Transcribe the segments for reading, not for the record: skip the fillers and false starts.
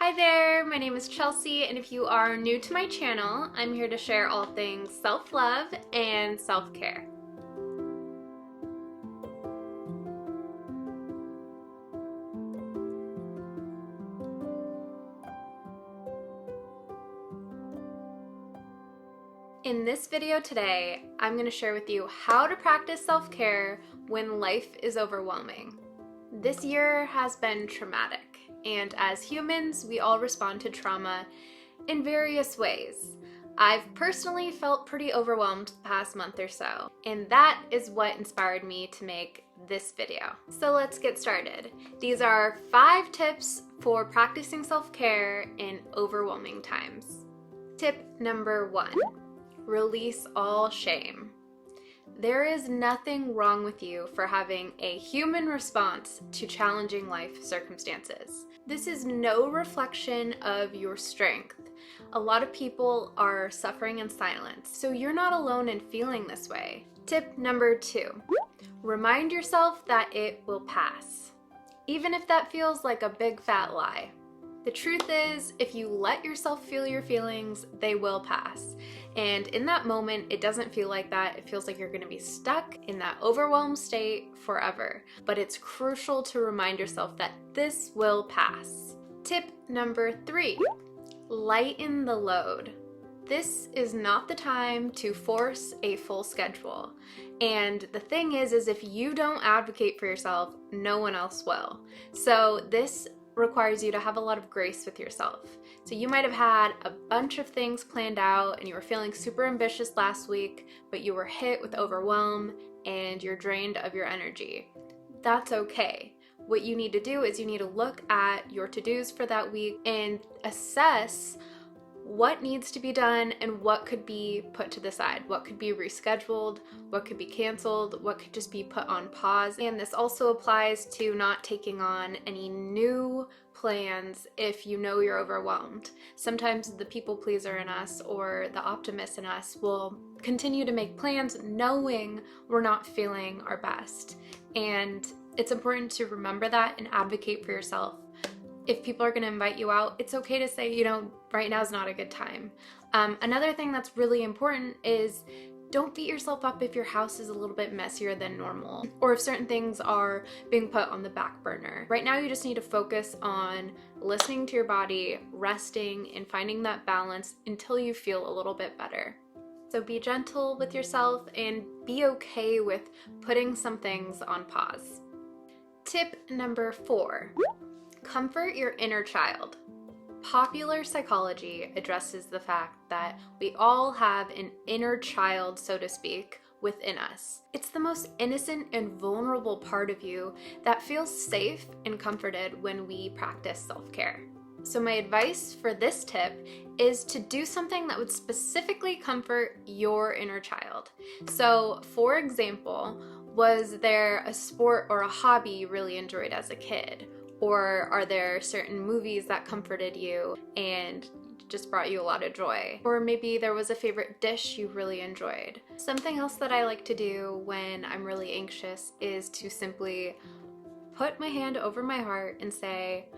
Hi there, my name is Chelsea, and if you are new to my channel, I'm here to share all things self-love and self-care. In this video today, I'm going to share with you how to practice self-care when life is overwhelming. This year has been traumatic, and as humans, we all respond to trauma in various ways. I've personally felt pretty overwhelmed the past month or so, and that is what inspired me to make this video. So let's get started. These are 5 tips for practicing self-care in overwhelming times. Tip number 1. Release all shame. There is nothing wrong with you for having a human response to challenging life circumstances. This is no reflection of your strength. A lot of people are suffering in silence, so you're not alone in feeling this way. Tip number 2. Remind yourself that it will pass, even if that feels like a big fat lie. The truth is, if you let yourself feel your feelings, they will pass. And in that moment, it doesn't feel like that. It feels like you're gonna be stuck in that overwhelmed state forever. But it's crucial to remind yourself that this will pass. Tip number 3, lighten the load. This is not the time to force a full schedule. And the thing is if you don't advocate for yourself, no one else will. So this requires you to have a lot of grace with yourself. So you might have had a bunch of things planned out and you were feeling super ambitious last week, but you were hit with overwhelm and you're drained of your energy. That's okay. What you need to do is you need to look at your to-dos for that week and assess what needs to be done and what could be put to the side, what could be rescheduled, what could be canceled, what could just be put on pause. And this also applies to not taking on any new plans if you know you're overwhelmed. Sometimes the people pleaser in us or the optimist in us will continue to make plans knowing we're not feeling our best. And it's important to remember that and advocate for yourself. If people are going to invite you out, it's okay to say, right now is not a good time. Another thing that's really important is don't beat yourself up if your house is a little bit messier than normal, or if certain things are being put on the back burner. Right now, you just need to focus on listening to your body, resting, and finding that balance until you feel a little bit better. So be gentle with yourself and be okay with putting some things on pause. Tip number 4. Comfort your inner child. Popular psychology addresses the fact that we all have an inner child, so to speak, within us. It's the most innocent and vulnerable part of you that feels safe and comforted when we practice self-care. So my advice for this tip is to do something that would specifically comfort your inner child. So, for example, was there a sport or a hobby you really enjoyed as a kid? Or are there certain movies that comforted you and just brought you a lot of joy? Or maybe there was a favorite dish you really enjoyed. Something else that I like to do when I'm really anxious is to simply put my hand over my heart and say,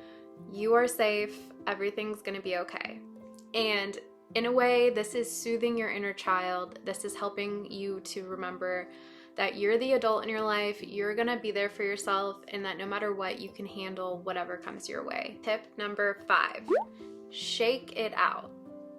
you are safe, everything's gonna be okay. And in a way, this is soothing your inner child. This is helping you to remember that you're the adult in your life, you're gonna be there for yourself, and that no matter what, you can handle whatever comes your way. Tip number 5, shake it out.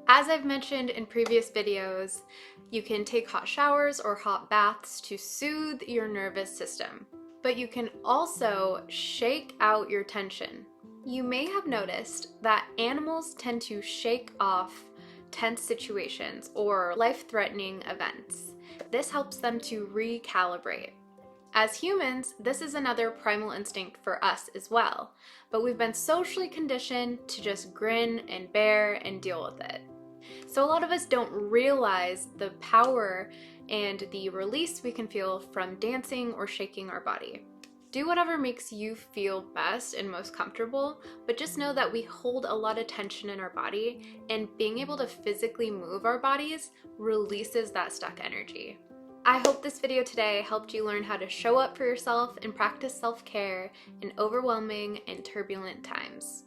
As I've mentioned in previous videos, you can take hot showers or hot baths to soothe your nervous system, but you can also shake out your tension. You may have noticed that animals tend to shake off tense situations or life-threatening events. This helps them to recalibrate. As humans, this is another primal instinct for us as well, but we've been socially conditioned to just grin and bear and deal with it. So a lot of us don't realize the power and the release we can feel from dancing or shaking our body. Do whatever makes you feel best and most comfortable, but just know that we hold a lot of tension in our body, and being able to physically move our bodies releases that stuck energy. I hope this video today helped you learn how to show up for yourself and practice self-care in overwhelming and turbulent times.